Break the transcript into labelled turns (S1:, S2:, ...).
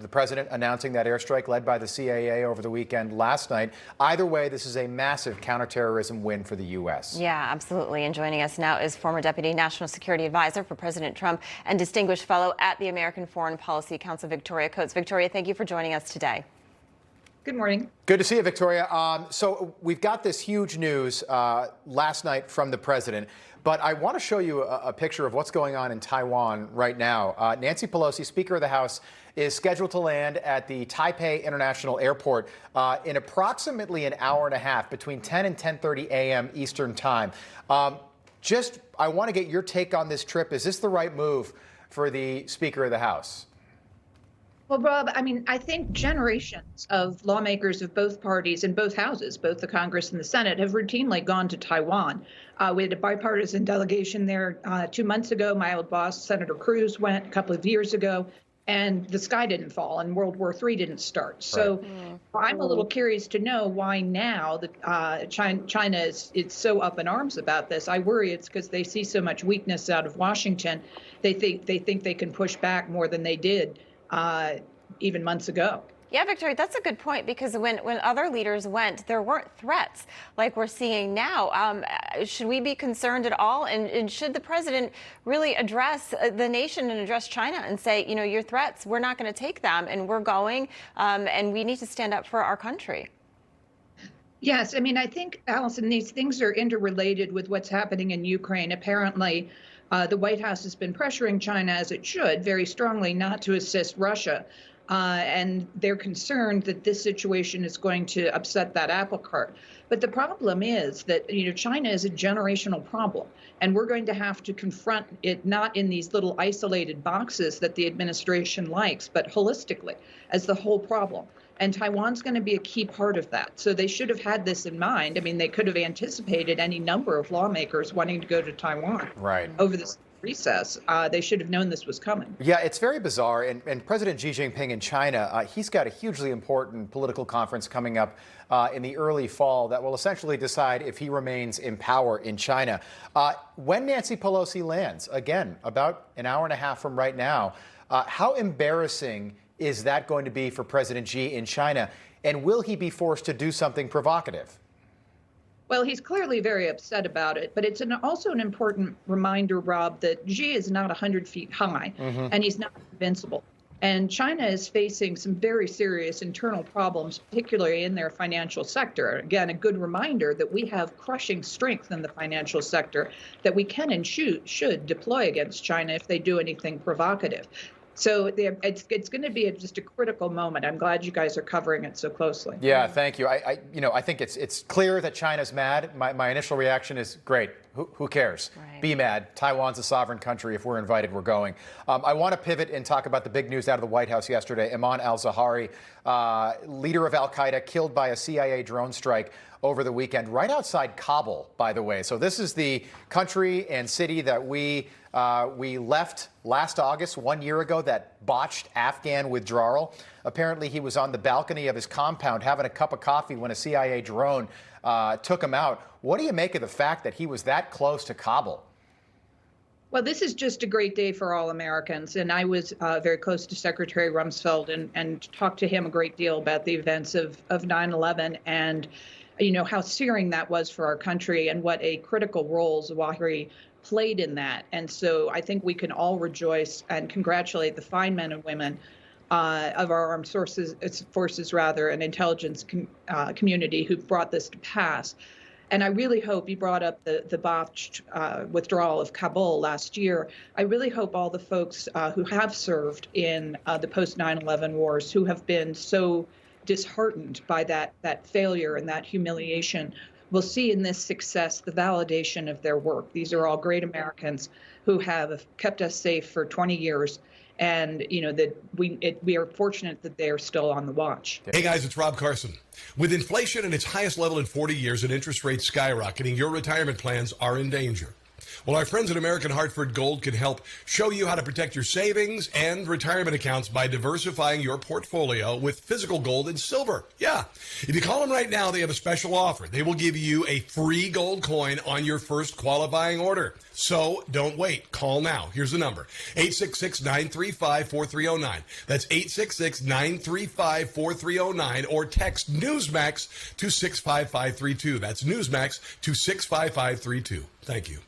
S1: The president announcing that airstrike led by the CAA over the weekend last night. Either way, this is a massive counterterrorism win for the U.S.
S2: Yeah, absolutely. And joining us now is former Deputy National Security Advisor for President Trump and Distinguished Fellow at the American Foreign Policy Council, Victoria Coates. Victoria, thank you for joining us today.
S3: Good morning.
S1: Good to see you, Victoria. So we've got this huge news last night from the president, but I want to show you a picture of what's going on in Taiwan right now. Nancy Pelosi, Speaker of the House, is scheduled to land at the Taipei International Airport in approximately an hour and a half, between 10 and 10:30 a.m. Eastern Time. I want to get your take on this trip. Is this the right move for the Speaker of the House?
S3: Well, Rob, I think generations of lawmakers of both parties in both houses, both the Congress and the Senate, have routinely gone to Taiwan. We had a bipartisan delegation there 2 months ago. My old boss, Senator Cruz, went a couple of years ago, and the sky didn't fall and World War III didn't start. So I'm a little curious to know why now that China is so up in arms about this. I worry it's because they see so much weakness out of Washington. They think they can push back more than they did even months ago.
S2: Yeah, Victoria, that's a good point, because when other leaders went, there weren't threats like we're seeing now. Should we be concerned at all? And should the president really address the nation and address China and say, you know, your threats, we're not going to take them, and we're going, and we need to stand up for our country?
S3: Yes, I think, Alison, these things are interrelated with what's happening in Ukraine. Apparently, the White House has been pressuring China, as it should, very strongly not to assist Russia. And they're concerned that this situation is going to upset that apple cart. But the problem is that, China is a generational problem, and we're going to have to confront it not in these little isolated boxes that the administration likes, but holistically as the whole problem. And Taiwan's going to be a key part of that. So they should have had this in mind. They could have anticipated any number of lawmakers wanting to go to Taiwan over this recess. They should have known this was coming.
S1: Yeah, it's very bizarre. And President Xi Jinping in China, he's got a hugely important political conference coming up in the early fall that will essentially decide if he remains in power in China. When Nancy Pelosi lands, again, about an hour and a half from right now, how embarrassing is that going to be for President Xi in China? And will he be forced to do something provocative?
S3: Well, he's clearly very upset about it, but it's also an important reminder, Rob, that Xi is not 100 feet high, and he's not invincible. And China is facing some very serious internal problems, particularly in their financial sector. Again, a good reminder that we have crushing strength in the financial sector that we can and should deploy against China if they do anything provocative. So it's going to be just a critical moment. I'm glad you guys are covering it so closely.
S1: Yeah, thank you. I think it's clear that China's mad. My initial reaction is great. Who cares? Right. Be mad. Taiwan's a sovereign country. If we're invited, we're going. I want to pivot and talk about the big news out of the White House yesterday. Ayman al-Zawahiri, leader of al-Qaeda, killed by a CIA drone strike over the weekend, right outside Kabul, by the way. So this is the country and city that we left last August, 1 year ago, that botched Afghan withdrawal. Apparently, he was on the balcony of his compound having a cup of coffee when a CIA drone took him out. What do you make of the fact that he was that close to Kabul?
S3: Well, this is just a great day for all Americans. And I was very close to Secretary Rumsfeld and talked to him a great deal about the events of 9/11 and how searing that was for our country and what a critical role Zawahiri played in that. And so I think we can all rejoice and congratulate the fine men and women of our armed forces and intelligence community who brought this to pass. And I really hope you brought up the botched withdrawal of Kabul last year. I really hope all the folks who have served in the post 9/11 wars, who have been so disheartened by that failure and that humiliation, will see in this success the validation of their work. These are all great Americans who have kept us safe for 20 years. And, that we are fortunate that they are still on the watch.
S4: Hey, guys, it's Rob Carson. With inflation at its highest level in 40 years and interest rates skyrocketing, your retirement plans are in danger. Well, our friends at American Hartford Gold can help show you how to protect your savings and retirement accounts by diversifying your portfolio with physical gold and silver. Yeah. If you call them right now, they have a special offer. They will give you a free gold coin on your first qualifying order. So don't wait. Call now. Here's the number, 866-935-4309. That's 866-935-4309, or text Newsmax to 65532. That's Newsmax to 65532. Thank you.